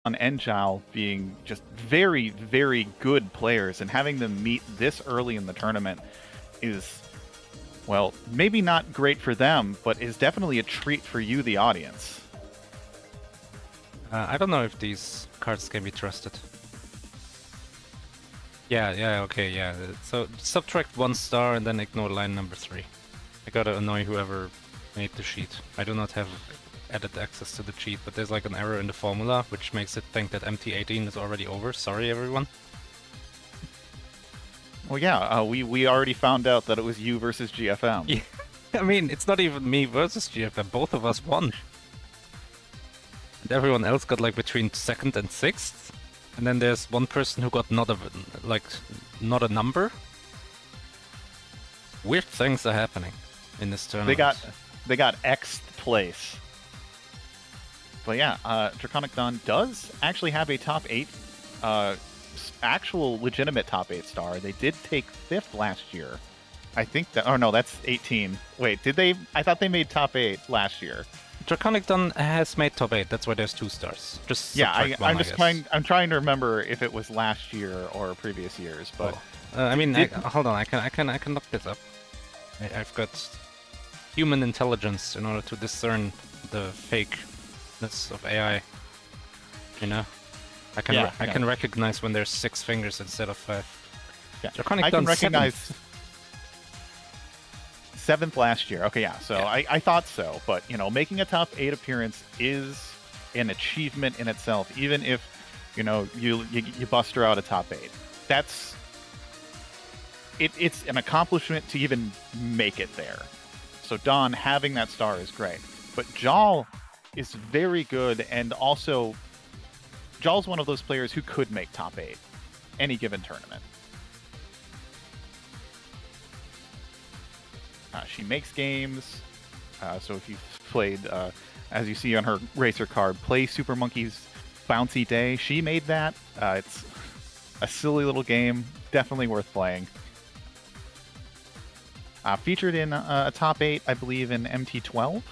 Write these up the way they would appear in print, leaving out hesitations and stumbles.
and Zhao being just very, very good players, and having them meet this early in the tournament is, well, maybe not great for them, but is definitely a treat for you, the audience. I don't know if these cards can be trusted. Yeah, okay, yeah. So subtract 1 star and then ignore line number 3. I gotta annoy whoever made the sheet. I do not have added access to the cheat, but there's like an error in the formula, which makes it think that MT18 is already over. Sorry, everyone. Well, yeah, we already found out that it was you versus GFM. Yeah. I mean, it's not even me versus GFM. Both of us won. And everyone else got like between 2nd and 6th. And then there's one person who got not a number. Weird things are happening in this tournament. They got X'th place. But yeah, DraconicDon does actually have a top 8, actual legitimate top 8 star. They did take 5th last year. I think that, oh no, that's 18. Wait, did they? I thought they made top 8 last year. DraconicDon has made top 8. That's why there's 2 stars. Just yeah, I'm just trying to remember if it was last year or previous years. But I mean, hold on, I can look this up. I've got human intelligence in order to discern the fakeness of AI. You know, I can recognize when there's 6 fingers instead of 5. Yeah, I can recognize 7th last year. Okay, yeah. So yeah. I thought so, but you know, making a top 8 appearance is an achievement in itself. Even if you know you buster out a top 8, that's it's an accomplishment to even make it there. So Don having that star is great, but Jal is very good, and also Jal's one of those players who could make top 8 any given tournament. She makes games, so if you've played, as you see on her racer card, play Super Monkey's Bouncy Day, she made that. It's a silly little game, definitely worth playing. Featured in a top 8, I believe, in MT12.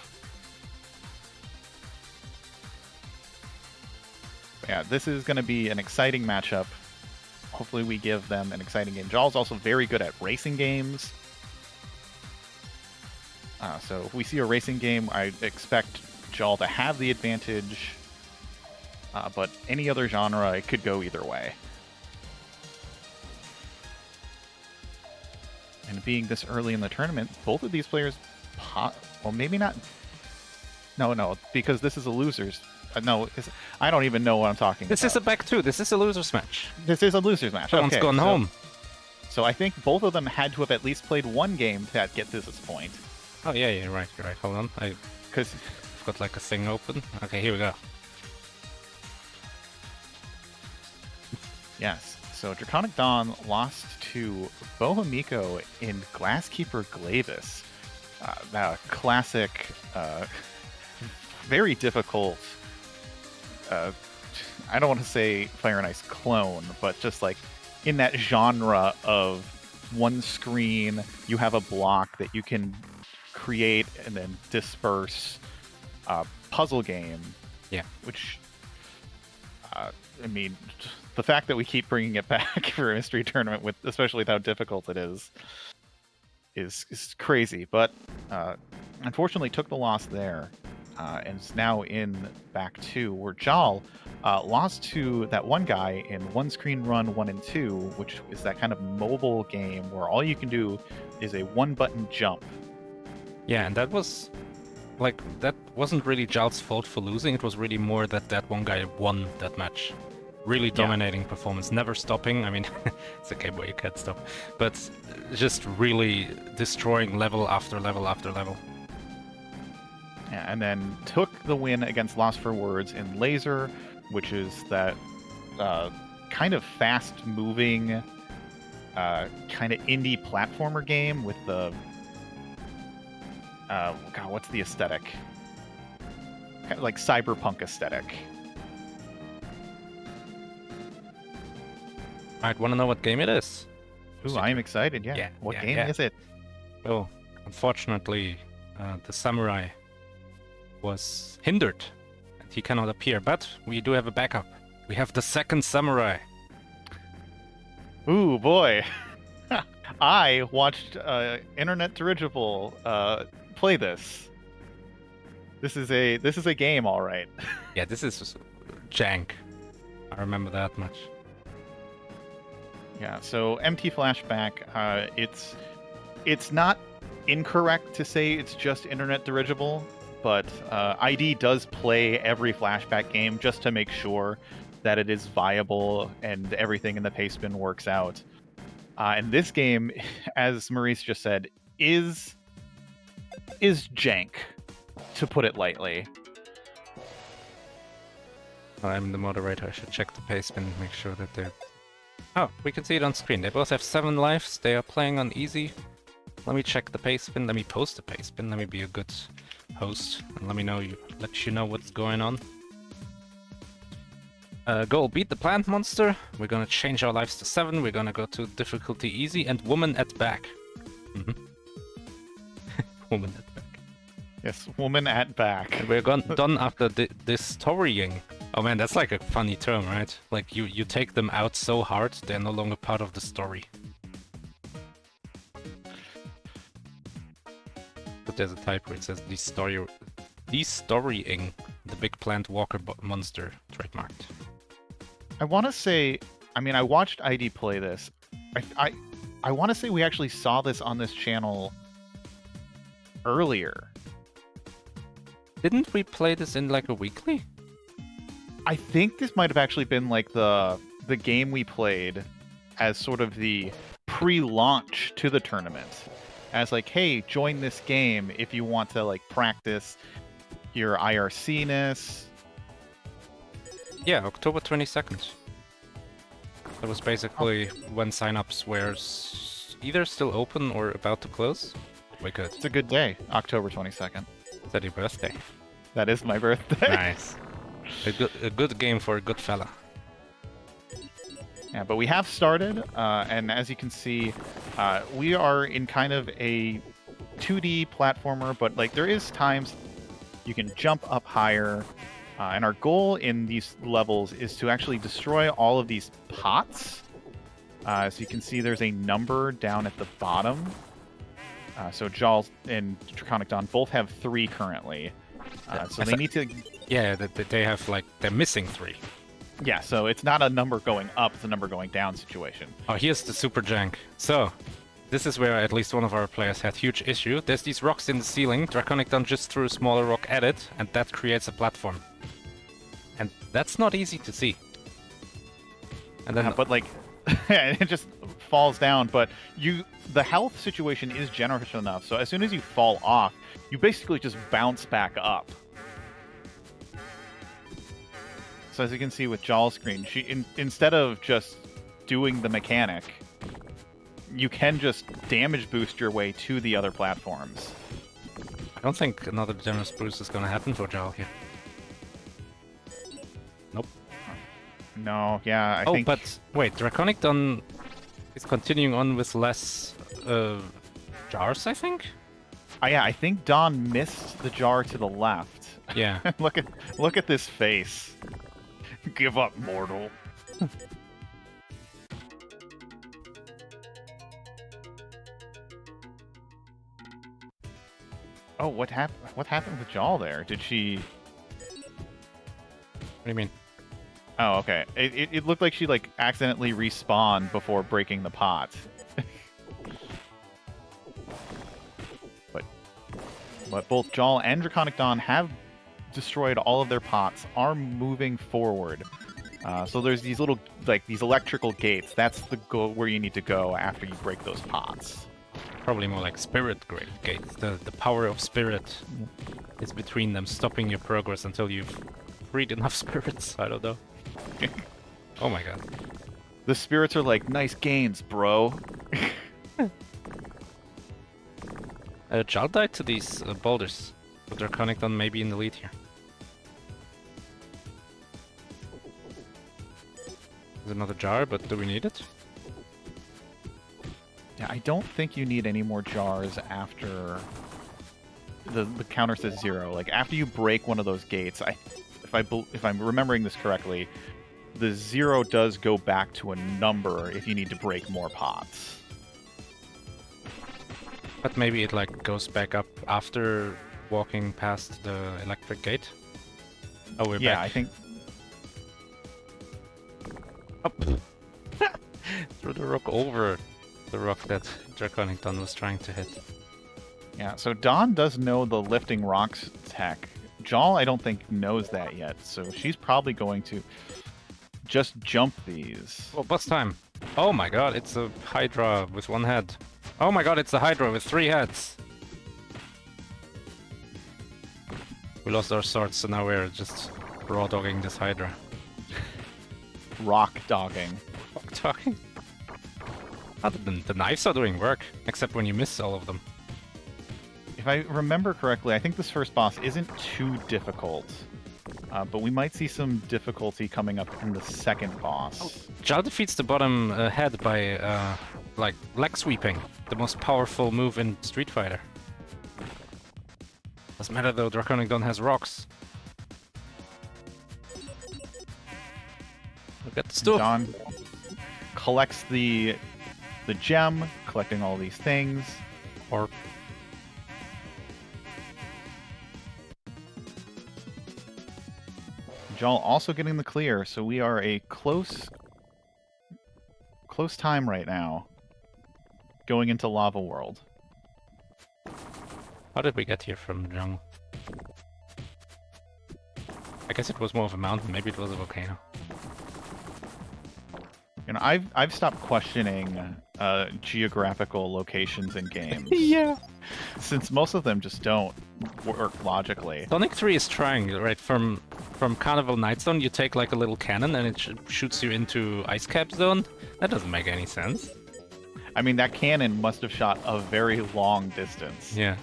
Yeah, this is going to be an exciting matchup. Hopefully we give them an exciting game. Jal's also very good at racing games. So if we see a racing game, I expect Jal to have the advantage. But any other genre, it could go either way. And being this early in the tournament, both of these players, well, maybe not. No, because this is a losers. No, I don't even know what I'm talking about. This is a back 2. This is a losers match. This is a losers match. Someone's gone home. So I think both of them had to have at least played one game to get to this point. Oh yeah, you're right. Hold on, because I've got like a thing open. Okay, here we go. Yes. So DraconicDon lost to Bohemico in Glasskeeper Glavis. That classic, very difficult. I don't want to say Fire and Ice clone, but just like in that genre of one screen, you have a block that you can create and then disperse puzzle game. Yeah. Which, I mean, the fact that we keep bringing it back for a mystery tournament, with especially with how difficult it is crazy. But unfortunately, took the loss there, and is now in back 2, where Jal lost to that one guy in one screen run 1 and 2, which is that kind of mobile game where all you can do is a 1-button jump. Yeah, and that was like, that wasn't really Jal's fault for losing. It was really more that one guy won that match. Really dominating performance, never stopping. I mean, it's a game where you can't stop, but just really destroying level after level after level. Yeah, and then took the win against Lost for Words in Laser, which is that kind of fast-moving, kind of indie platformer game with the God, what's the aesthetic? Kind of like cyberpunk aesthetic. I'd want to know what game it is. Ooh, I am excited. Yeah. What game is it? Well, unfortunately, the samurai was hindered, and he cannot appear. But we do have a backup. We have the second samurai. Ooh, boy. I watched Internet Dirigible play this. This is a game, all right. Yeah, this is jank. I remember that much. Yeah, so MT Flashback, it's not incorrect to say it's just Internet Dirigible, but ID does play every Flashback game just to make sure that it is viable and everything in the pastebin works out. And this game, as Maurice just said, is jank, to put it lightly. I'm the moderator. I should check the pastebin and make sure that they're... Oh, we can see it on screen. They both have 7 lives. They are playing on easy. Let me check the pastebin. Let me post the pastebin. Let me be a good host and let you know what's going on. Goal, beat the plant monster. We're gonna change our lives to 7. We're gonna go to difficulty easy and woman at back. Woman at back. Yes, woman at back. And we're done after this storying. Oh man, that's like a funny term, right? Like you take them out so hard, they're no longer part of the story. But there's a type where it says destorying the big plant walker monster trademarked. I want to say, I mean, I watched ID play this. I want to say we actually saw this on this channel earlier. Didn't we play this in like a weekly? I think this might have actually been like the game we played as sort of the pre-launch to the tournament. As like, hey, join this game if you want to like practice your IRC-ness. Yeah, October 22nd. That was basically when signups were either still open or about to close. We could. It's a good day, October 22nd. Is that your birthday? That is my birthday. Nice. A good game for a good fella. Yeah, but we have started, and as you can see, we are in kind of a 2D platformer, but like there is times you can jump up higher, and our goal in these levels is to actually destroy all of these pots. So you can see there's a number down at the bottom. So Jal and DraconicDon both have 3 currently. So they need to... Yeah, they have like, they're missing 3. Yeah, so it's not a number going up, it's a number going down situation. Oh, here's the super jank. So, this is where at least one of our players had huge issue. There's these rocks in the ceiling. DraconicDon just threw a smaller rock at it, and that creates a platform. And that's not easy to see. And then, but like, it just falls down. But the health situation is generous enough, so as soon as you fall off, you basically just bounce back up. So as you can see with Jal's screen, instead of just doing the mechanic, you can just damage boost your way to the other platforms. I don't think another generous boost is going to happen for Jal here. Nope. No, yeah, I think... Oh, but wait, DraconicDon is continuing on with less jars, I think? Yeah, I think Don missed the jar to the left. Yeah. Look at this face. Give up, mortal. Oh, what happened with Jal there? Did she... What do you mean? Oh, okay. It looked like she like accidentally respawned before breaking the pot. But both Jal and DraconicDon have destroyed all of their pots, are moving forward. So there's these little, like, these electrical gates. That's the goal where you need to go after you break those pots. Probably more like spirit gates. The power of spirit is between them, stopping your progress until you've freed enough spirits. I don't know. Oh my god. The spirits are like, nice gains, bro. Jal died to these boulders. So DraconicDon may be in the lead here. There's another jar, but do we need it? Yeah, I don't think you need any more jars after the counter says 0. Like after you break one of those gates, if I'm remembering this correctly, the 0 does go back to a number if you need to break more pots. But maybe it like goes back up after walking past the electric gate. Oh, we're Yeah, back. I think. Up. Threw the rock over the rock that DraconicDon was trying to hit. Yeah, so Dawn does know the lifting rocks tech. Jal, I don't think, knows that yet, so she's probably going to just jump these. Oh, bus time. Oh my god, it's a Hydra with one head. Oh my god, it's a Hydra with 3 heads. We lost our swords, so now we're just raw dogging this Hydra. Rock dogging. Rock dogging? Oh, the knives are doing work, except when you miss all of them. If I remember correctly, I think this first boss isn't too difficult. But we might see some difficulty coming up in the second boss. Jal defeats the bottom head by, like, leg sweeping. The most powerful move in Street Fighter. Doesn't matter though, DraconicDon has rocks. Look at the stuff. Dawn collects the gem, collecting all these things. Or Jal also getting the clear, so we are a close time right now. Going into Lava World. how did we get here from the jungle? I guess it was more of a mountain, maybe it was a volcano. You know, I've stopped questioning geographical locations in games. Yeah. Since most of them just don't work logically. Sonic 3 is trying, right? From Carnival Night Zone, you take like a little cannon and it shoots you into Ice Cap Zone. That doesn't make any sense. I mean, that cannon must have shot a very long distance. Yeah.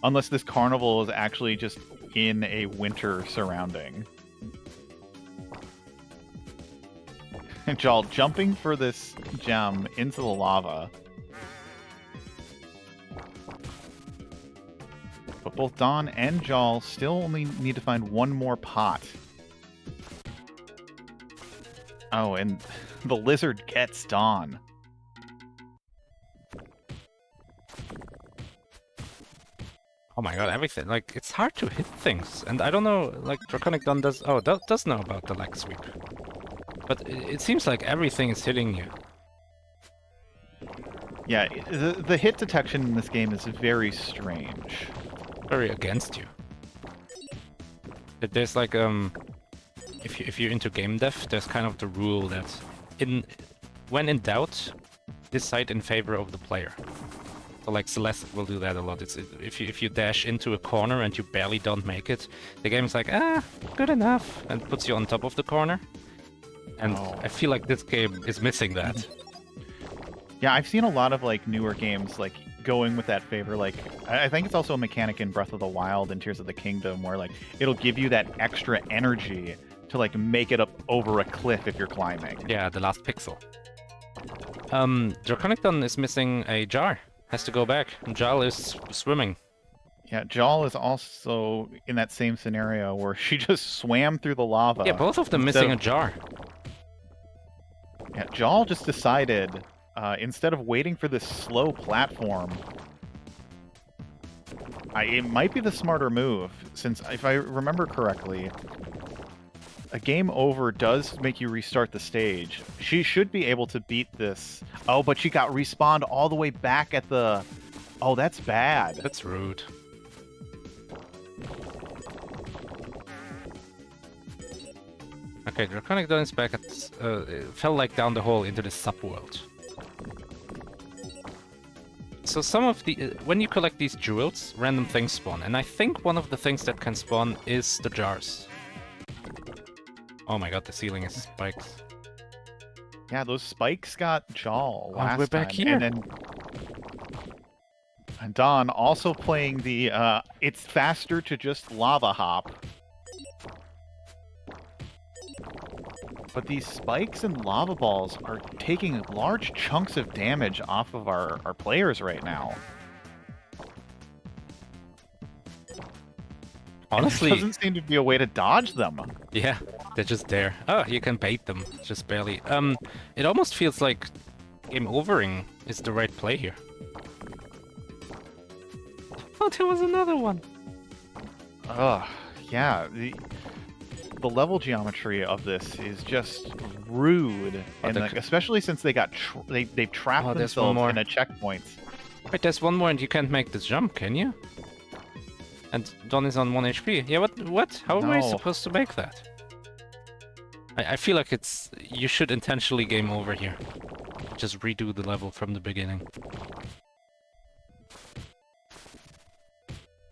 Unless this carnival is actually just in a winter surrounding. And Jal jumping for this gem into the lava. But both Dawn and Jal still only need to find one more pot. Oh, and the lizard gets Dawn. Oh my god, everything. Like, it's hard to hit things. And I don't know, like, DraconicDon does... Oh, does know about the leg sweep. But it seems like everything is hitting you. Yeah, the hit detection in this game is very strange. Very against you. There's like, if you're into game dev, there's kind of the rule that when in doubt, decide in favor of the player. So like Celeste will do that a lot. If you dash into a corner and you barely don't make it, the game's like, good enough, and puts you on top of the corner. And I feel like this game is missing that. Yeah, I've seen a lot of like newer games like going with that favor. Like I think it's also a mechanic in Breath of the Wild and Tears of the Kingdom where like it'll give you that extra energy to like make it up over a cliff if you're climbing. Yeah, the last pixel. DraconicDon is missing a jar. Has to go back. Jal is swimming. Yeah, Jal is also in that same scenario where she just swam through the lava. Yeah, both of them missing a jar. Yeah, Jal just decided, instead of waiting for this slow platform, it might be the smarter move, since if I remember correctly, a game over does make you restart the stage. She should be able to beat this. Oh, but she got respawned all the way back at the... Oh, that's bad. That's rude. Okay, DraconicDon is back at... fell like down the hole into the subworld. So some of the... when you collect these jewels, random things spawn. And I think one of the things that can spawn is the jars. Oh my god, the ceiling is spikes. Yeah, those spikes got Jal last we're back time. here. And Dawn also playing the, it's faster to just lava hop. But these spikes and lava balls are taking large chunks of damage off of our players right now. Honestly... There doesn't seem to be a way to dodge them. Yeah. They're just there. Oh, you can bait them, just barely. It almost feels like game overing is the right play here. Oh, there was another one. Ugh, yeah. The level geometry of this is just rude, Oh, and like, especially since they got they've trapped there's one themselves more. in a checkpoint. Wait, there's one more, and you can't make this jump, can you? And Don is on 1 HP. Yeah, what? How am I No. supposed to make that? I feel like you should intentionally game over here. Just redo the level from the beginning.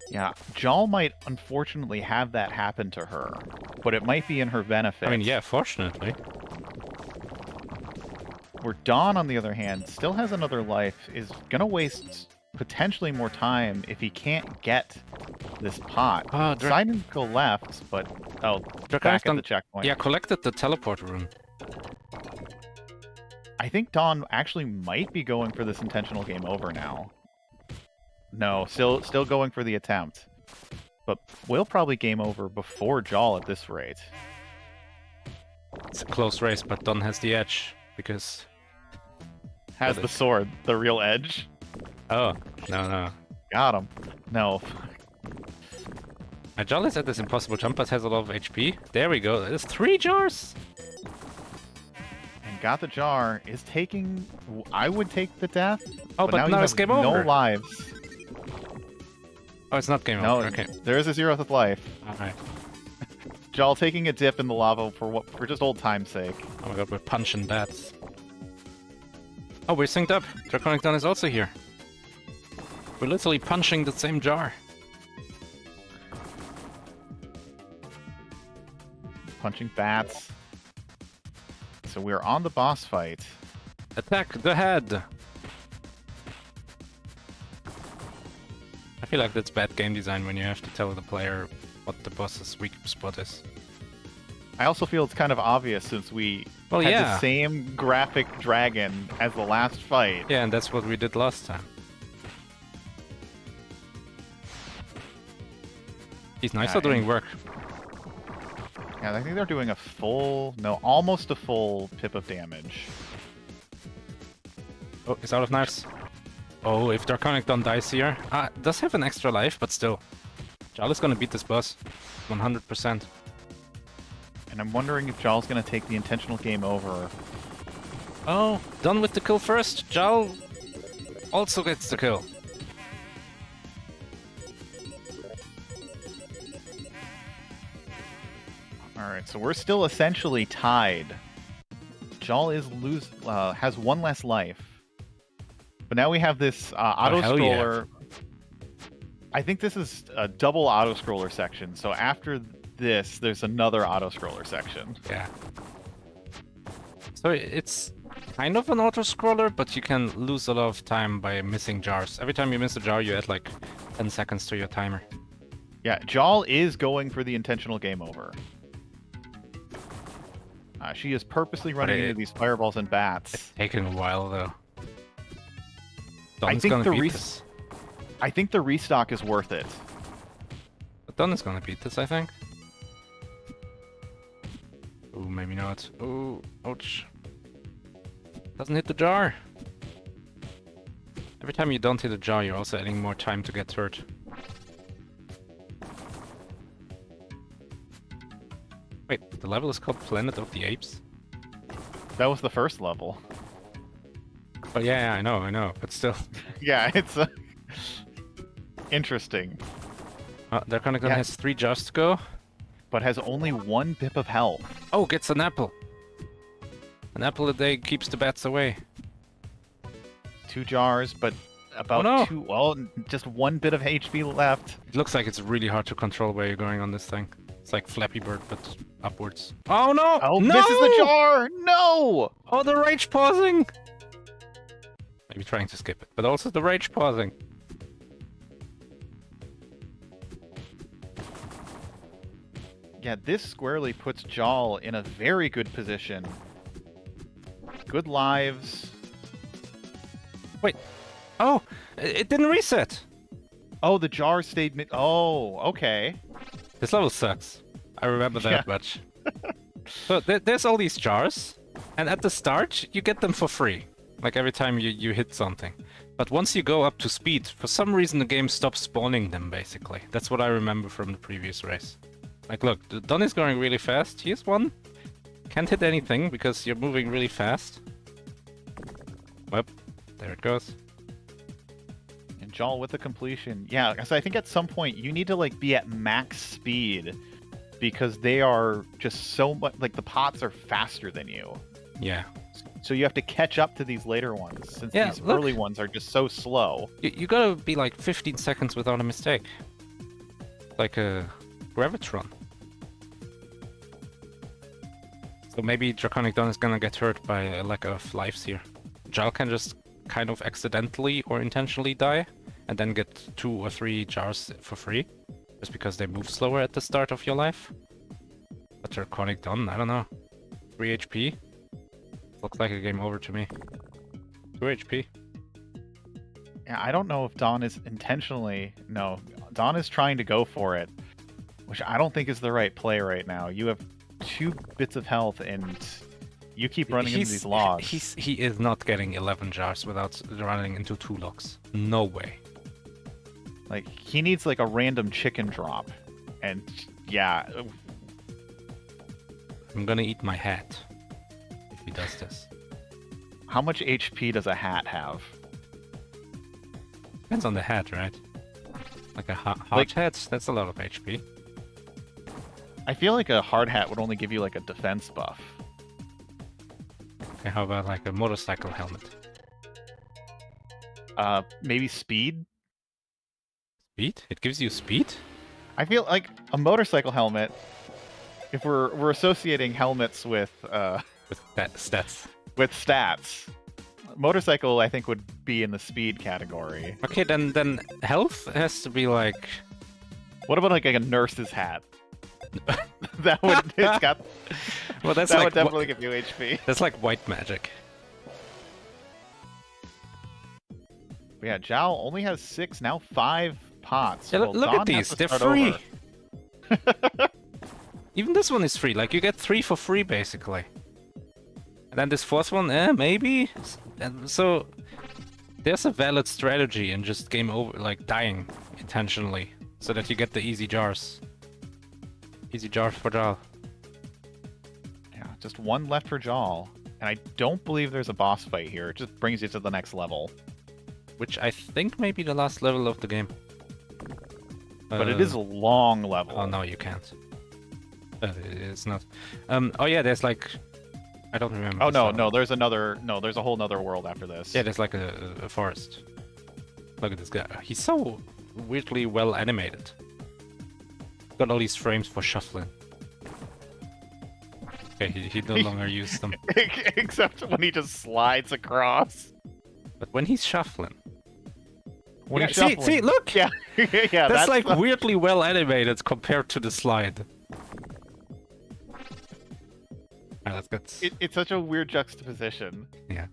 Yeah, Jal might unfortunately have that happen to her, but it might be in her benefit. I mean, yeah, fortunately. Where Dawn, on the other hand, still has another life, is gonna waste potentially more time if he can't get this pot. Oh, Side didn't go left, but back at the checkpoint. Yeah, collected the teleport rune. I think Dawn actually might be going for this intentional game over now. No, still going for the attempt. But we'll probably game over before Jal at this rate. It's a close race, but Don has the edge, because... Has the sword, the real edge. Oh, no. Got him. No. Jal is at this impossible jump, but has a lot of HP. There we go. There's 3 jars! And got the jar, is taking... I would take the death. Oh, but now it's game over. No lives. Oh, it's not game over. Okay. There is a 0th life. Alright. Jal taking a dip in the lava for just old time's sake. Oh my god, we're punching bats. Oh, we're synced up. DraconicDon is also here. We're literally punching the same jar. Punching bats. So we're on the boss fight. Attack the head! I feel like that's bad game design when you have to tell the player what the boss's weak spot is. I also feel it's kind of obvious since we had the same graphic dragon as the last fight. Yeah, and that's what we did last time. These knives are doing work. Yeah, I think they're doing almost a full pip of damage. Oh, he's out of knives. Oh, if DraconicDon dies here... does have an extra life, but still. Jal is gonna beat this boss. 100%. And I'm wondering if Jal's gonna take the intentional game over. Oh, done with the kill first. Jal also gets the kill. Alright, so we're still essentially tied. Jal has 1 less life. But now we have this auto-scroller. Yeah. I think this is a double auto-scroller section, so after this, there's another auto-scroller section. Yeah. So it's kind of an auto-scroller, but you can lose a lot of time by missing jars. Every time you miss a jar, you add like 10 seconds to your timer. Yeah, Jal is going for the intentional game over. She is purposely running into these fireballs and bats. It's taking a while, though. I think the restock is worth it. But Don is gonna beat this, I think. Oh, maybe not. Oh, ouch. Doesn't hit the jar. Every time you don't hit a jar, you're also adding more time to get hurt. Wait, the level is called Planet of the Apes? That was the first level. Oh yeah, I know, but still. Yeah, it's interesting. DraconicDon has 3 jars to go. But has only 1 bip of health. Oh, gets an apple. An apple a day keeps the bats away. 2 jars, but about just 1 bit of HP left. It looks like it's really hard to control where you're going on this thing. It's like Flappy Bird, but upwards. Oh no! Oh, no! Misses the jar! No! Oh, the rage pausing! Maybe trying to skip it, but also the rage pausing. Yeah, this squarely puts Jal in a very good position. Good lives. Wait. Oh, it didn't reset. Oh, the jar stayed mid... Oh, okay. This level sucks. I remember that much. So there's all these jars, and at the start you get them for free, like every time you hit something. But once you go up to speed, for some reason the game stops spawning them, basically. That's what I remember from the previous race. Like, look, Don is going really fast. Here's one. Can't hit anything because you're moving really fast. Well, there it goes. And Jal with the completion. Yeah, because I think at some point you need to like be at max speed because they are just so much like the pots are faster than you. Yeah. So you have to catch up to these later ones since these early ones are just so slow. You gotta be like 15 seconds without a mistake. Like a Gravitron. So maybe DraconicDon is gonna get hurt by a lack of lives here. Jal can just kind of accidentally or intentionally die, and then get 2 or 3 jars for free, just because they move slower at the start of your life. But DraconicDon, I don't know. 3 HP? Looks like a game over to me. 2 HP. Yeah, I don't know if Don is intentionally... No, Don is trying to go for it, which I don't think is the right play right now. You have 2 bits of health and you keep running into these logs. He is not getting 11 jars without running into 2 logs. No way. Like, he needs like a random chicken drop. And yeah. I'm gonna eat my hat if he does this. How much HP does a hat have? Depends on the hat, right? Like a hard hat, that's a lot of HP. I feel like a hard hat would only give you like a defense buff. Okay, how about like a motorcycle helmet? Maybe speed? Speed? It gives you speed? I feel like a motorcycle helmet, if we're associating helmets with stats. With stats. Motorcycle I think would be in the speed category. Okay, then health has to be like... What about like a nurse's hat? That would it's got well, that's that like would definitely give you HP. That's like white magic. But yeah, Jal only has 6, now 5 pots. Yeah, well, look Don at these, they're start free. over. Even this one is free, like you get 3 for free basically. And then this 4th one, maybe? And so there's a valid strategy in just game over, like dying intentionally, so that you get the easy jars. Easy jars for Jal. Yeah, just 1 left for Jal. And I don't believe there's a boss fight here. It just brings you to the next level. Which I think may be the last level of the game. But it is a long level. Oh no, you can't. It's not. Oh yeah, there's like... I don't remember. Oh no, there's another... No, there's a whole nother world after this. Yeah, there's like a forest. Look at this guy. He's so weirdly well animated. Got all these frames for shuffling. Okay, he no longer uses them. Except when he just slides across. But when he's shuffling... When he's shuffling... See, look! Yeah, yeah, that's like weirdly well animated compared to the slide. Alright, let's get... It's such a weird juxtaposition. Yeah.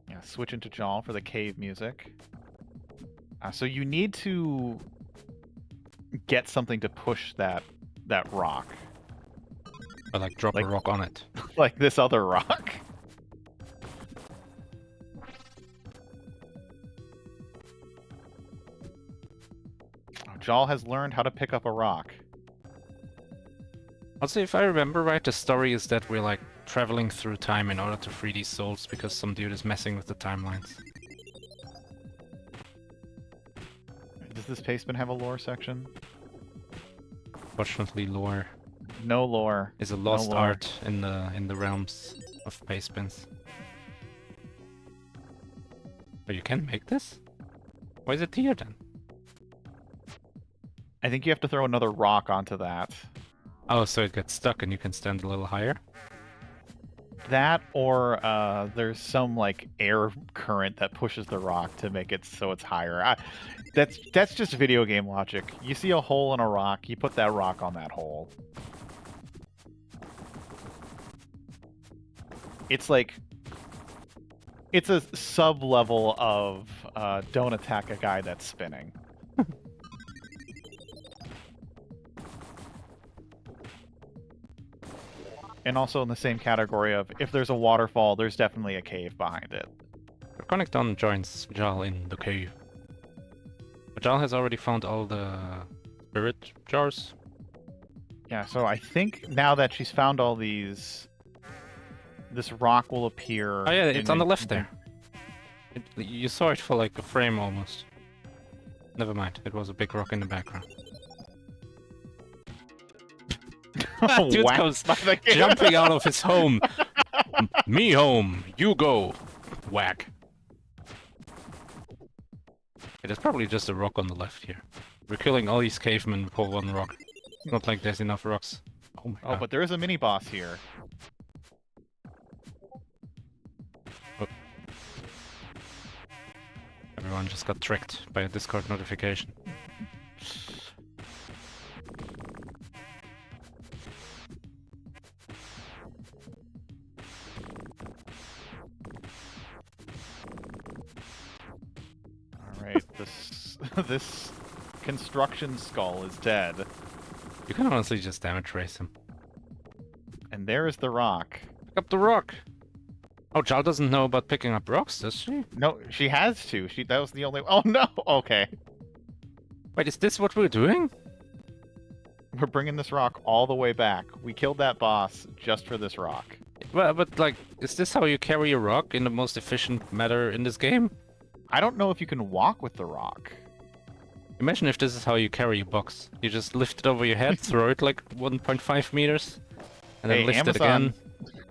Yeah, switch into Jal for the cave music. So you need to get something to push that rock. Or like drop a rock on it. Like this other rock. Jal has learned how to pick up a rock. Also, if I remember right, the story is that we're like traveling through time in order to free these souls because some dude is messing with the timelines. Does this Pastebin have a lore section? Fortunately, lore. No lore. Is a lost art in the realms of Pastebins. But you can make this? Why is it here then? I think you have to throw another rock onto that. Oh, so it gets stuck and you can stand a little higher? That, or there's some like air current that pushes the rock to make it so it's higher. That's just video game logic. You see a hole in a rock, you put that rock on that hole. It's like... It's a sub-level of don't attack a guy that's spinning. And also in the same category of, if there's a waterfall, there's definitely a cave behind it. DraconicDon joins Jal in the cave. But Jal has already found all the spirit jars. Yeah, so I think now that she's found all these, this rock will appear. Oh yeah, it's on the left there. You saw it for like a frame almost. Never mind, it was a big rock in the background. Dude goes jumping out of his home. Me home, you go. Whack. It is probably just a rock on the left here. We're killing all these cavemen for one rock. It's not like there's enough rocks. Oh my god. Oh, but there is a mini boss here. Oh. Everyone just got tricked by a Discord notification. Alright, this construction skull is dead. You can honestly just damage race him. And there is the rock. Pick up the rock! Oh, Jal doesn't know about picking up rocks, does she? No, she has to. That was the only... Oh no! Okay. Wait, is this what we're doing? We're bringing this rock all the way back. We killed that boss just for this rock. Well, but like, is this how you carry a rock in the most efficient manner in this game? I don't know if you can walk with the rock. Imagine if this is how you carry a box. You just lift it over your head, throw it like 1.5 meters, and then lift it again.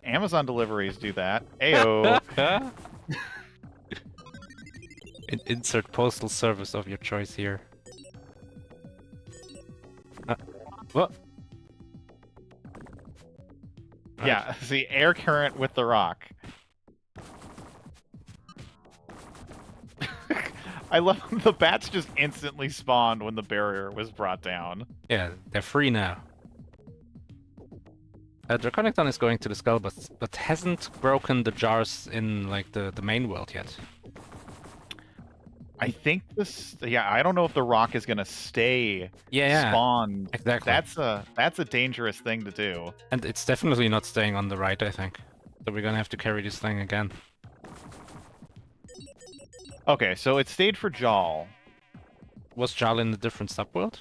Amazon deliveries do that. Ayo. Insert postal service of your choice here. What? Yeah, see, air current with the rock. I love the bats just instantly spawned when the barrier was brought down. Yeah, they're free now. DraconicDon is going to the skull, but hasn't broken the jars in like the main world yet. I think this. Yeah, I don't know if the rock is gonna stay spawned. Exactly. That's a dangerous thing to do. And it's definitely not staying on the right, I think. So we're gonna have to carry this thing again. Okay, so it stayed for Jal. Was Jal in a different subworld?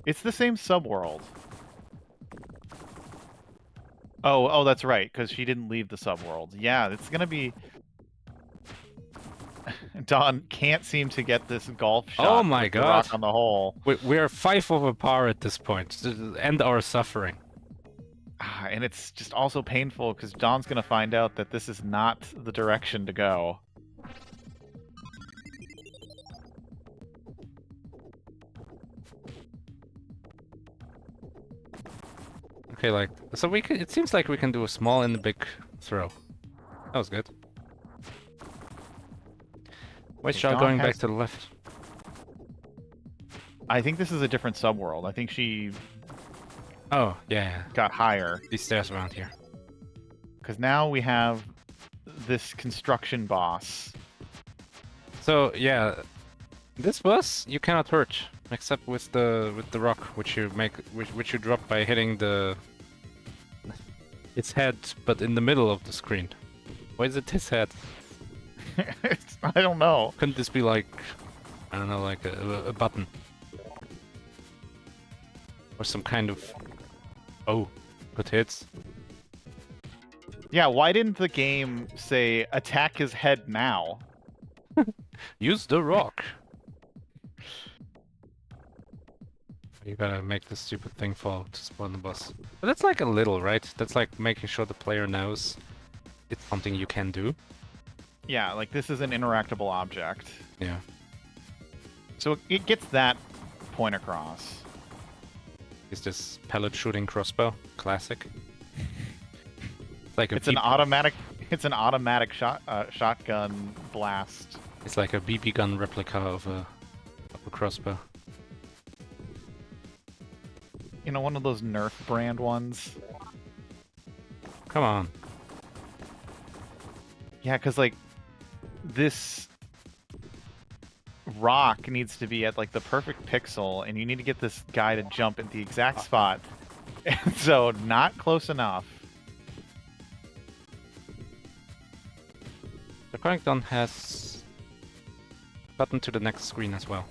It's the same subworld. Oh, that's right, because she didn't leave the subworld. Yeah, it's gonna be... Don can't seem to get this golf shot. Oh my god! The rock on the hole. We're 5 over par at this point. End our suffering. And it's just also painful because Don's gonna find out that this is not the direction to go. Okay, like, so we can, it seems like we can do a small and a big throw. That was good. Why is Jal going back to the left? I think this is a different subworld. I think she... Oh, yeah. Got higher. These stairs around here. Because now we have this construction boss. So, yeah. This boss, you cannot hurt. Except with the rock, which you drop by hitting its head, but in the middle of the screen. Why is it his head? I don't know. Couldn't this be like, I don't know, like a button? Or some kind of... Oh, good hits. Yeah, why didn't the game say, attack his head now? Use the rock. You gotta make this stupid thing fall to spawn the boss. But that's like a little, right? That's like making sure the player knows it's something you can do. Yeah, like this is an interactable object. Yeah. So it gets that point across. Is this pellet shooting crossbow? Classic. Like it's an automatic. It's an automatic shotgun blast. It's like a BB gun replica of a crossbow. You know, one of those Nerf brand ones. Come on. Yeah, because like this rock needs to be at like the perfect pixel, and you need to get this guy to jump at the exact spot. And so not close enough. DraconicDon has gotten to the next screen as well.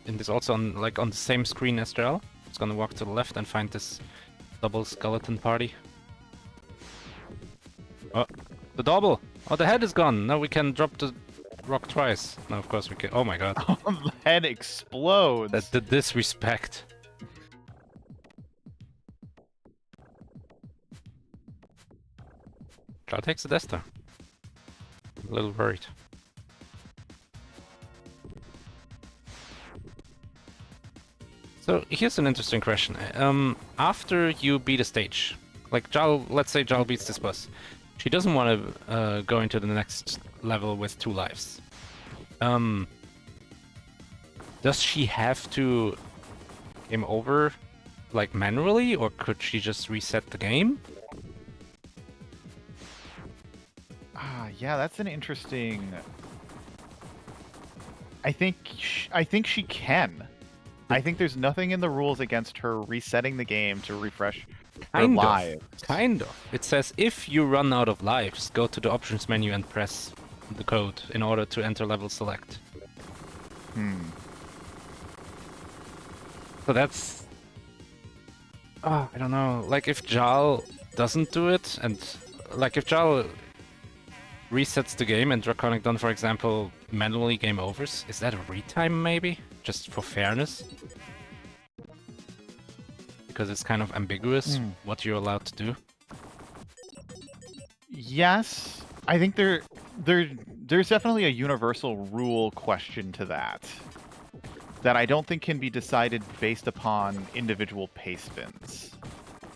And it's also on the same screen as Drell. It's gonna walk to the left and find this double skeleton party. Oh, the double! Oh, the head is gone! Now we can drop the rock twice. No, of course we can. Oh my god. The head explodes! That's the disrespect. Drow takes the Desta. I'm a little worried. So here's an interesting question. After you beat a stage, like Jal, let's say Jal beats this boss, she doesn't want to go into the next level with 2 lives. Does she have to game over, like manually, or could she just reset the game? Yeah, that's an interesting. I think she can. I think there's nothing in the rules against her resetting the game to refresh her lives. Kind of. It says if you run out of lives, go to the options menu and press the code in order to enter level select. So that's... I don't know. Like if Jal doesn't do it, and like if Jal resets the game and DraconicDon, for example, manually game overs, is that a retime maybe? Just for fairness? Because it's kind of ambiguous what you're allowed to do. Yes, I think there's definitely a universal rule question to that I don't think can be decided based upon individual pace spins,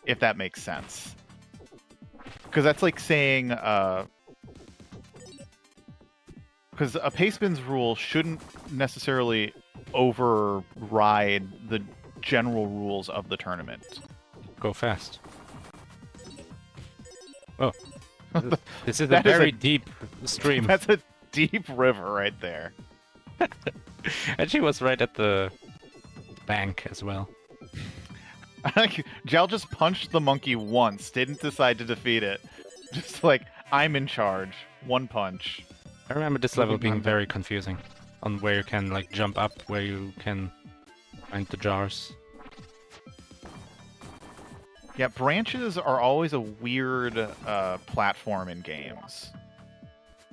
if that makes sense. Because that's like saying, because a pace spins rule shouldn't necessarily override the general rules of the tournament. Go fast. Oh. This is a very deep stream. That's a deep river right there. And she was right at the bank as well. Jal just punched the monkey once, didn't decide to defeat it. Just like, I'm in charge. One punch. I remember this level being very confusing. On where you can like jump up, where you can find the jars. Yeah, branches are always a weird platform in games.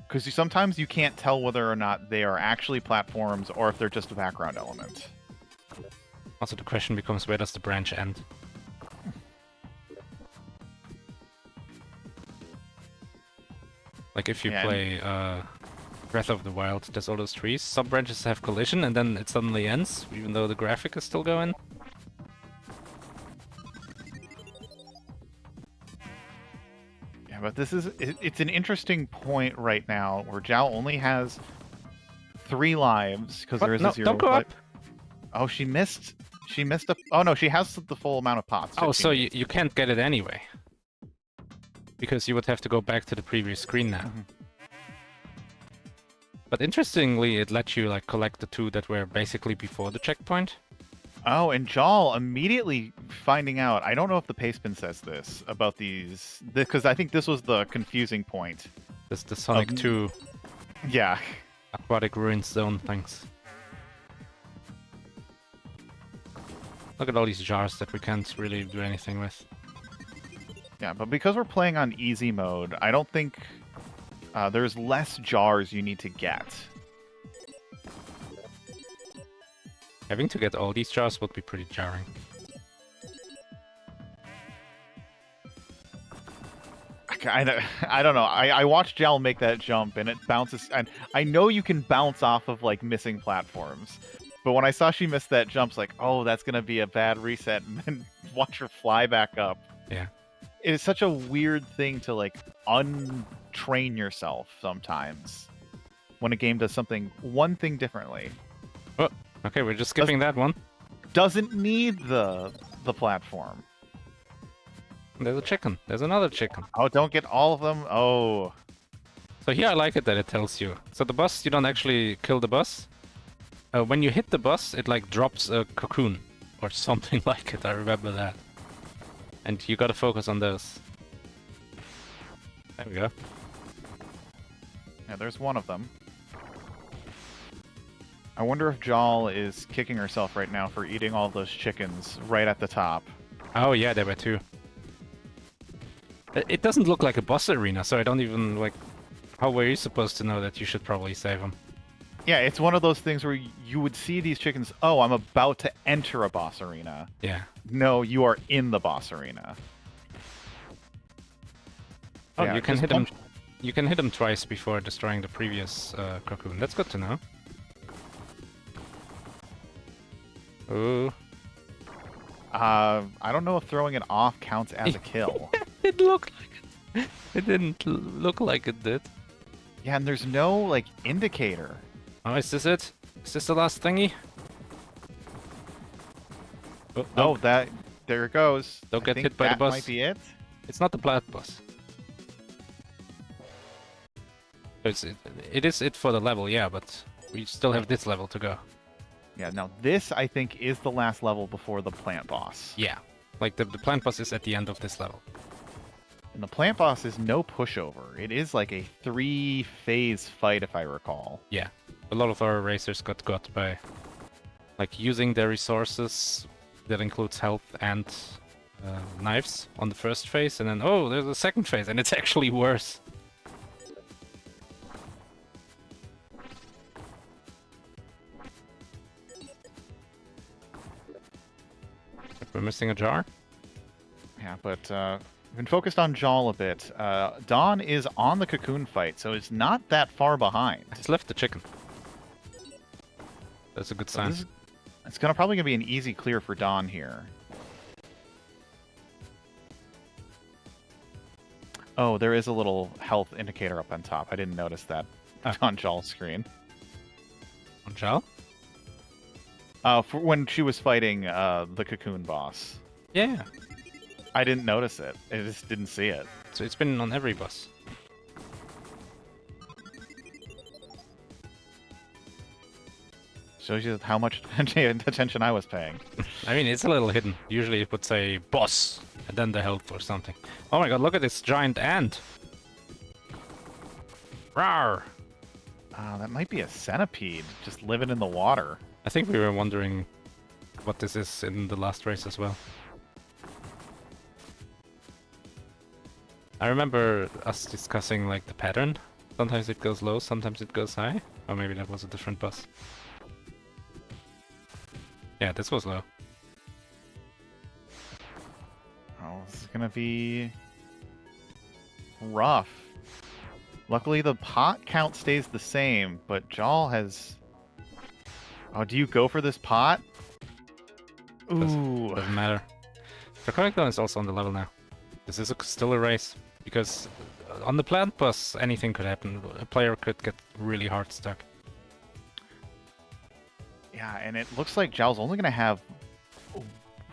Because sometimes you can't tell whether or not they are actually platforms or if they're just a background element. Also the question becomes, where does the branch end? Like if you play Breath of the Wild, there's all those trees. Some branches have collision and then it suddenly ends, even though the graphic is still going. Yeah, but it's an interesting point right now where Zhao only has 3 lives because there is a 0. Don't go up! Oh, she missed a... Oh no, she has the full amount of pots. Oh, so you can't get it anyway. Because you would have to go back to the previous screen now. But interestingly, it lets you like collect the 2 that were basically before the checkpoint. Oh, and Jal immediately finding out. I don't know if the pastebin says this about these, because I think this was the confusing point. This the Sonic 2. Yeah. Aquatic Ruins Zone things. Look at all these jars that we can't really do anything with. Yeah, but because we're playing on easy mode, I don't think there's less jars you need to get. Having to get all these jars would be pretty jarring. I don't know. I watched Jal make that jump, and it bounces. And I know you can bounce off of like missing platforms, but when I saw she missed that jump, it's like, oh, that's gonna be a bad reset, and then watch her fly back up. Yeah. It is such a weird thing to like untrain yourself sometimes when a game does one thing differently. Oh, okay, we're just skipping that one. Doesn't need the platform. There's a chicken. There's another chicken. Oh, don't get all of them. Oh. So here I like it that it tells you. So the boss, you don't actually kill the boss. When you hit the boss, it like drops a cocoon or something like it. I remember that. And you gotta focus on those. There we go. Yeah, there's one of them. I wonder if Jal is kicking herself right now for eating all those chickens right at the top. Oh yeah, there were two. It doesn't look like a boss arena, so I don't even like. How were you supposed to know that you should probably save them? Yeah, it's one of those things where you would see these chickens. Oh, I'm about to enter a boss arena. Yeah. No, you are in the boss arena. Oh, Yeah, you can just hit them. punch- You can hit them twice before destroying the previous cocoon. That's good to know. Ooh. I don't know if throwing it off counts as a kill. It looked like it. It didn't look like it did. Yeah, and there's no like indicator. Oh, is this it? Is this the last thingy? Oh, Oh, that there it goes. Don't I get think hit by the that bus. might be it. It's not the plat bus. It is it for the level, yeah, but we still have this level to go. Yeah, now this I think is the last level before the plant boss. Yeah, like the plant bus is at the end of this level. And the plant boss is no pushover. It is like a 3-phase fight, if I recall. Yeah, a lot of our racers got by like using their resources. That includes health and knives on the first phase, and then oh, there's a second phase, and it's actually worse. We're missing a jar. Yeah, but we've been focused on Jal a bit. Dawn is on the cocoon fight, so it's not that far behind. It's left the chicken. That's a good So sign. it's probably gonna be an easy clear for Dawn here. Oh, there is a little health indicator up on top. I didn't notice that on Jal's screen. On Jal? For when she was fighting the cocoon boss. Yeah. I didn't notice it. I just didn't see it. So it's been on every bus. Shows you how much attention I was paying. I mean, it's a little hidden. Usually it would say boss and then the health or something. Oh my god, look at this giant ant. Rawr! That might be a centipede, just living in the water. I think we were wondering what this is in the last race as well. I remember us discussing like the pattern. Sometimes it goes low, sometimes it goes high. Or maybe that was a different bus. Yeah, this was low. Oh, this is gonna be rough. Luckily, the pot count stays the same, but Jal has... Oh, do you go for this pot? Ooh. Doesn't matter. DraconicDon is also on the level now. This is still a race, because on the plant bus, anything could happen. A player could get really hard stuck. Yeah, and it looks like Jal's only gonna have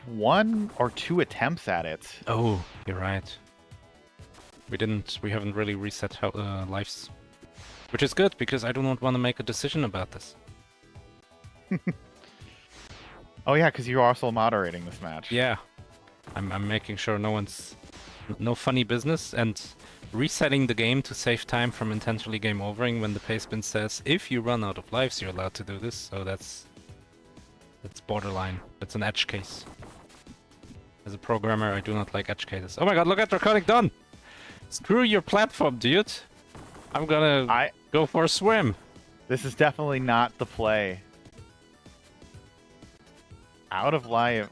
1 or 2 attempts at it. Oh, you're right. We haven't really reset lives. Which is good, because I do not want to make a decision about this. Oh yeah, because you're also moderating this match. Yeah. I'm making sure no funny business, and resetting the game to save time from intentionally game overing when the pacebin says if you run out of lives you're allowed to do this, so that's borderline. That's an edge case. As a programmer, I do not like edge cases. Oh my god, look at DraconicDon! Screw your platform, dude! I'm gonna go for a swim! This is definitely not the play. Out of life.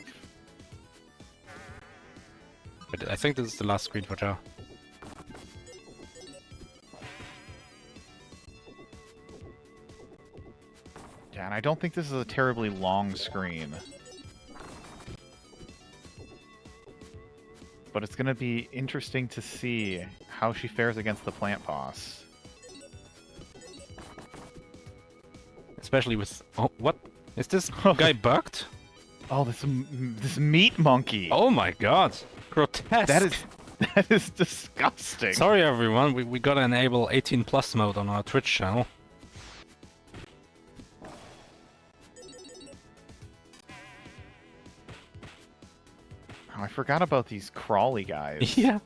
But I think this is the last screen for Joe. Yeah, and I don't think this is a terribly long screen. But it's going to be interesting to see how she fares against the plant boss. Especially with... Oh, what? Is this guy bugged? Oh, this meat monkey. Oh my god. Grotesque. That is disgusting. Sorry everyone, we gotta enable 18 plus mode on our Twitch channel. Oh, I forgot about these crawly guys. Yeah.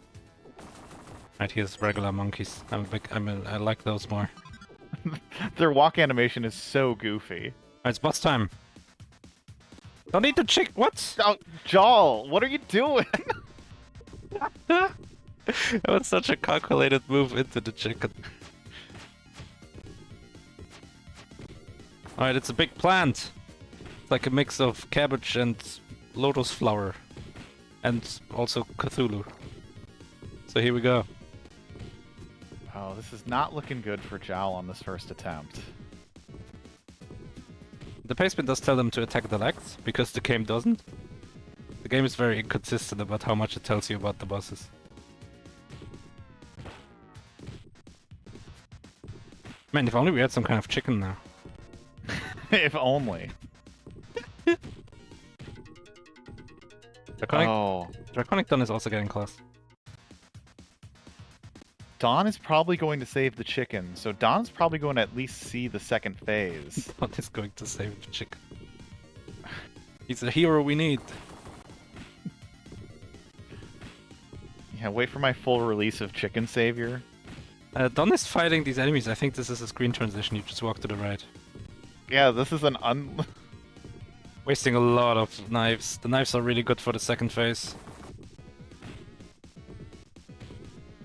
Right, here's regular monkeys. I like those more. Their walk animation is so goofy. It's boss time. Don't need to chick. What? Oh, Jal, what are you doing? That was such a calculated move into the chicken. Alright, it's a big plant. It's like a mix of cabbage and lotus flower. And also Cthulhu. So here we go. Oh, this is not looking good for Jal on this first attempt. The pacement does tell them to attack the legs, because the game doesn't. The game is very inconsistent about how much it tells you about the bosses. Man, if only we had some kind of chicken now. If only. DraconicDon is also getting close. Don is probably going to save the chicken, so Don's probably going to at least see the second phase. Don is going to save the chicken. He's the hero we need. Yeah, wait for my full release of Chicken Savior. Don is fighting these enemies. I think this is a screen transition. You just walk to the right. Yeah, this is an Wasting a lot of knives. The knives are really good for the second phase.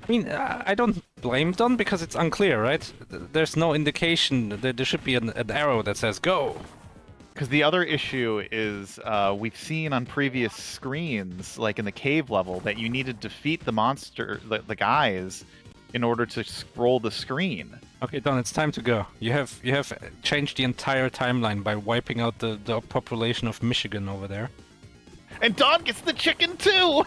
I mean, I don't blame Don because it's unclear, right? There's no indication. There should be an arrow that says go. Because the other issue is we've seen on previous screens, like in the cave level, that you need to defeat the monster, the guys, in order to scroll the screen. Okay, Don, it's time to go. You have changed the entire timeline by wiping out the population of Michigan over there. And Don gets the chicken too!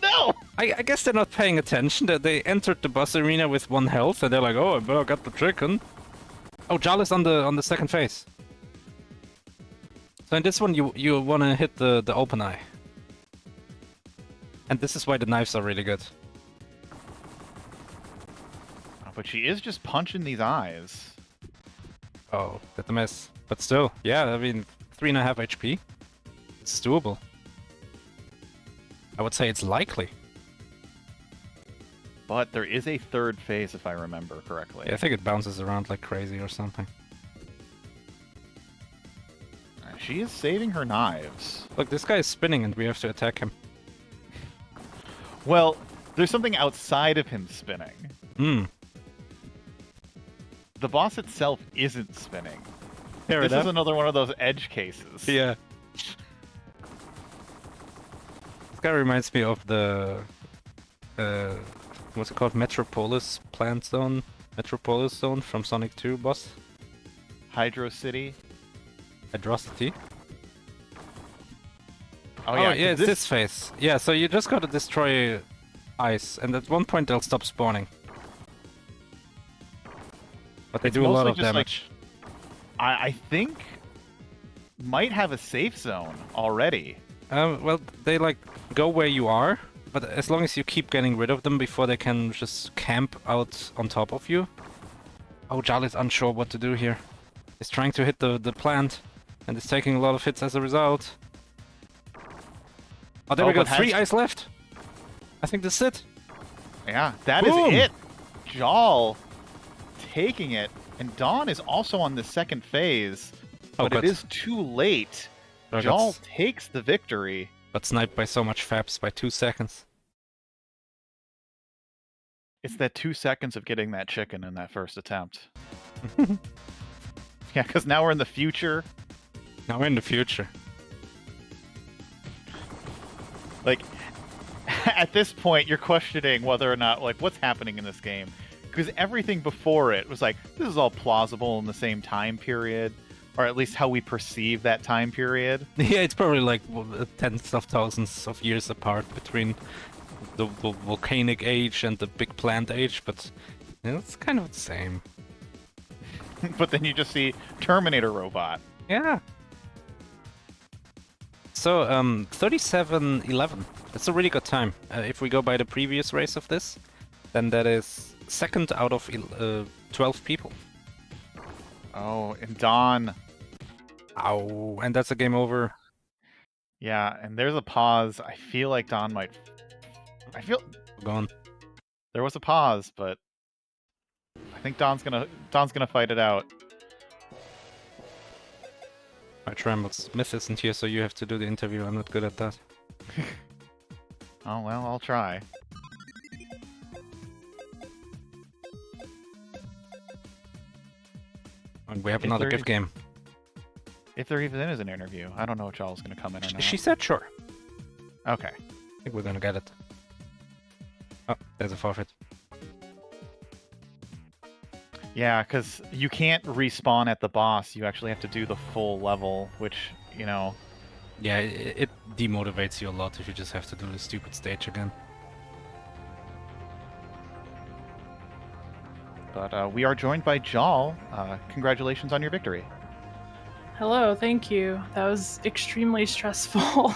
No! I guess they're not paying attention. That they entered the boss arena with 1 health, and they're like, "Oh, I better get the chicken." Oh, Jal is on the second phase. So in this one, you want to hit the open eye, and this is why the knives are really good. But she is just punching these eyes. Oh, that's a mess. But still, yeah, I mean, 3.5 HP. It's doable. I would say it's likely. But there is a third phase, if I remember correctly. Yeah, I think it bounces around like crazy or something. She is saving her knives. Look, this guy is spinning and we have to attack him. Well, there's something outside of him spinning. Hmm. The boss itself isn't spinning. Fair This enough. is another one of those edge cases. Yeah. This guy reminds me of the what's it called? Metropolis plant zone? Metropolis zone from Sonic 2 boss? Hydro City. Hydrosity? Oh Yeah, yeah, it's this phase. Yeah, so you just gotta destroy ice, and at one point they'll stop spawning. But they It's do a lot mostly of just, damage. I think might have a safe zone already. Well, they like go where you are, but as long as you keep getting rid of them before they can just camp out on top of you. Oh, Jal is unsure what to do here. He's trying to hit the plant, and is taking a lot of hits as a result. Oh, there we go. but 3 ice left. I think that's it. Yeah, that Boom! is it. Jal taking it, and Dawn is also on the second phase, Oh, but good. it is too late. Oh, Jal that's- takes the victory. But sniped by so much faps by 2 seconds. It's that 2 seconds of getting that chicken in that first attempt. Yeah, because now we're in the future. Now we're in the future. Like, at this point, you're questioning whether or not, like, what's happening in this game. Because everything before it was like, this is all plausible in the same time period, or at least how we perceive that time period. Yeah, it's probably like tens of thousands of years apart between the volcanic age and the big plant age, but you know, it's kind of the same. But then you just see Terminator robot. Yeah. So, 37:11. That's a really good time. If we go by the previous race of this, then that is second out of 12 people. Oh, and Dawn. Ow, and that's a game over. Yeah, and there's a pause. I feel like Dawn might. I feel Gone. there was a pause, but I think Dawn's gonna fight it out. Alright, Tremble, Smith isn't here, so you have to do the interview. I'm not good at that. Oh, well, I'll try. And we have If another there gift is- game. If there even is an interview. I don't know if Jarl's going to come in or not. She said sure. Okay. I think we're gonna get it. Oh, there's a forfeit. Yeah, because you can't respawn at the boss. You actually have to do the full level, which, you know... Yeah, it demotivates you a lot if you just have to do the stupid stage again. But we are joined by Jarl. Congratulations on your victory. Hello, thank you. That was extremely stressful.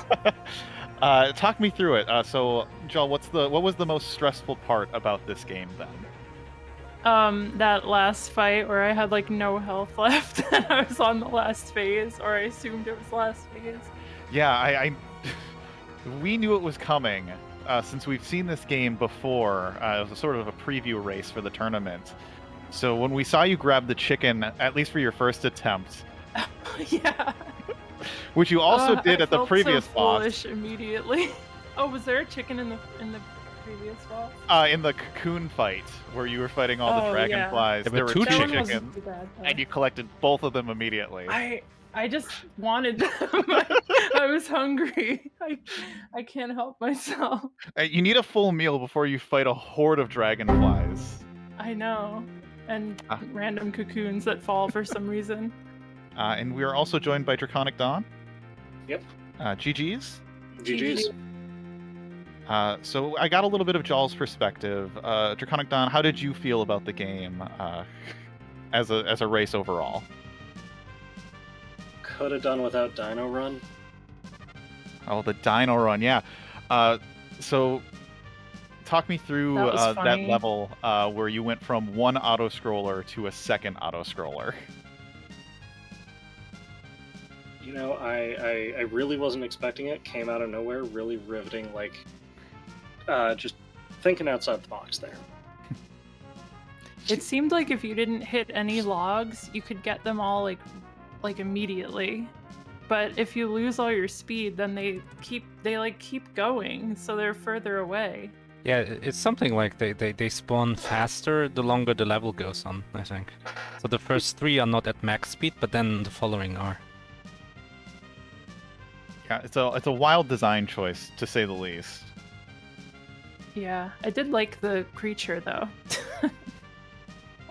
Talk me through it. So, Jarl, what was the most stressful part about this game then? That last fight where I had like no health left and I was on the last phase, or I assumed it was the last phase. Yeah, we knew it was coming since we've seen this game before. It was a sort of a preview race for the tournament. So when we saw you grab the chicken, at least for your first attempt, Yeah. which you also did I at the felt previous so boss, foolish immediately. Oh, was there a chicken in the previous boss? in the cocoon fight where you were fighting all the Oh, yeah. dragonflies, There there were were two two That one chickens. wasn't chickens, too bad, though. and you collected both of them immediately. I just wanted them. I was hungry. I can't help myself. You need a full meal before you fight a horde of dragonflies. I know. And Ah. random cocoons that fall for some reason. And we are also joined by DraconicDon. Yep. GG's. GG's. So I got a little bit of Jarl's perspective. DraconicDon, how did you feel about the game as a race overall? Could have done without Dino Run. Oh, the Dino Run, yeah. So talk me through That was that funny. level where you went from one auto-scroller to a second auto-scroller. You know, I really wasn't expecting it. Came out of nowhere, really riveting, like, just thinking outside the box there. It seemed like if you didn't hit any logs, you could get them all like immediately. But if you lose all your speed, then they keep going, so they're further away. Yeah, it's something like they spawn faster the longer the level goes on, I think. So the first 3 are not at max speed, but then the following are. Yeah, it's a wild design choice, to say the least. Yeah, I did like the creature though.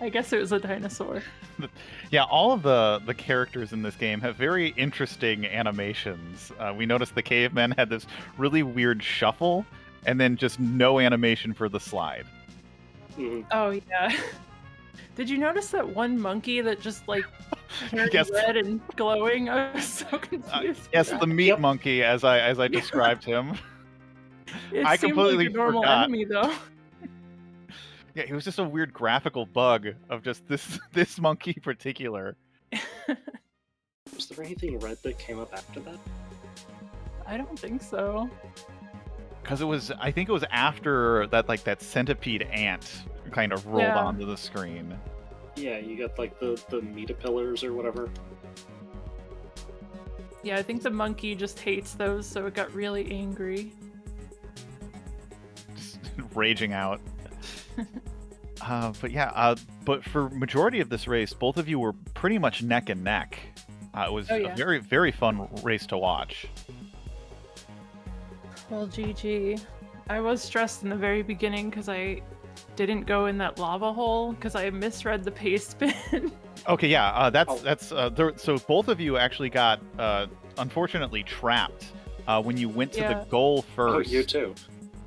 I guess it was a dinosaur. Yeah, all of the characters in this game have very interesting animations. We noticed the cavemen had this really weird shuffle, and then just no animation for the slide. Mhm. Oh yeah. Did you notice that one monkey that just like turned Yes. red and glowing? I was so confused. Yes, the meat Yep. monkey, as I described him. It I seemed completely like a normal forgot. enemy though. Yeah, it was just a weird graphical bug of just this monkey in particular. Was there anything red that came up after that? I don't think so. Because I think it was after that centipede ant kind of rolled Yeah. onto the screen. Yeah, you got like the metapillars or whatever. Yeah, I think the monkey just hates those, so it got really angry. Just raging out. But yeah, but for majority of this race, both of you were pretty much neck and neck. It was Oh, a yeah. very, very fun race to watch. Well, GG. I was stressed in the very beginning because I didn't go in that lava hole because I misread the paste bin. Okay, yeah, Oh. that's so both of you actually got unfortunately trapped when you went to Yeah. the goal Oh, first. you too.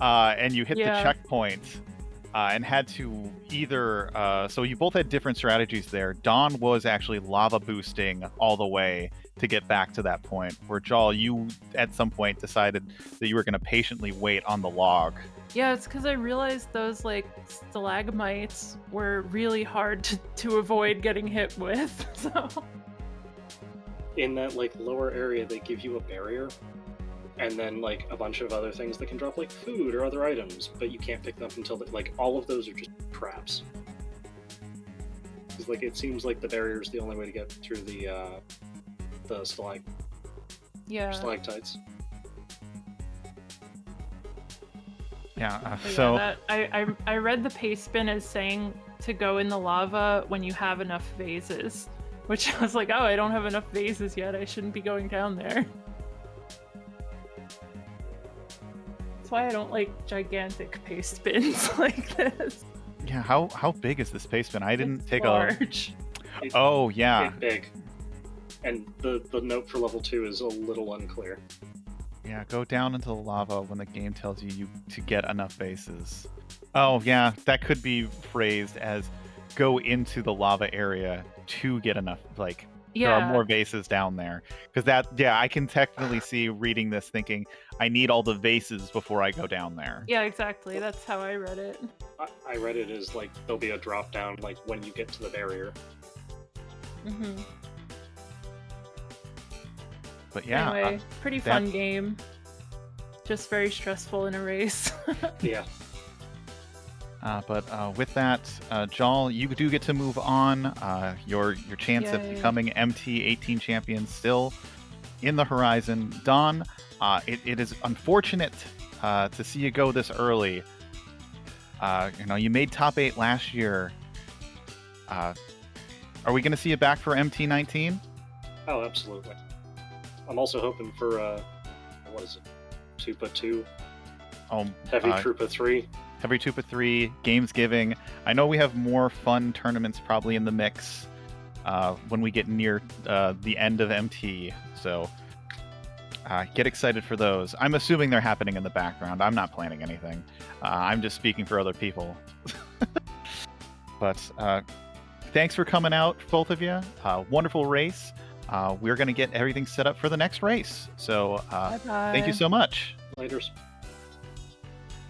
And you hit the Yeah. checkpoint and had to either so you both had different strategies there. Dawn was actually lava boosting all the way to get back to that point, where Jarl, you at some point decided that you were going to patiently wait on the log. Yeah, it's because I realized those like stalagmites were really hard to avoid getting hit with. So In that like lower area, they give you a barrier, and then like a bunch of other things that can drop like food or other items, but you can't pick them up until like all of those are just traps. Because like it seems like the barrier is the only way to get through the the Yeah. stalactites. Yeah. But yeah, So I read the paste bin as saying to go in the lava when you have enough vases, which I was like, oh, I don't have enough vases yet. I shouldn't be going down there. That's why I don't like gigantic paste bins like this. yeah, how big is this paste bin? I didn't It's take large. Oh yeah. It's big. And the note for level 2 is a little unclear. Yeah, go down into the lava when the game tells you to get enough bases. Oh, yeah, that could be phrased as go into the lava area to get enough, like, there are more vases down there. Because I can technically see reading this thinking, I need all the vases before I go down there. Yeah, exactly. That's how I read it. I read it as, like, there'll be a drop down, like, when you get to the barrier. Mm-hmm. But yeah. Anyway, pretty fun game. Just very stressful in a race. Yeah. But with that, Jal, you do get to move on. Your chance of Yay. becoming MT18 champion still in the horizon. Don, it is unfortunate to see you go this early. You made top 8 last year. Are we going to see you back for MT19? Oh, absolutely. I'm also hoping for, what is it? Tupa 2? Heavy Troopa 3? Heavy Troopa 3, Gamesgiving. I know we have more fun tournaments probably in the mix when we get near the end of MT, so get excited for those. I'm assuming they're happening in the background. I'm not planning anything. I'm just speaking for other people. But thanks for coming out, both of you. Wonderful race. We're going to get everything set up for the next race. So thank you so much. Laters.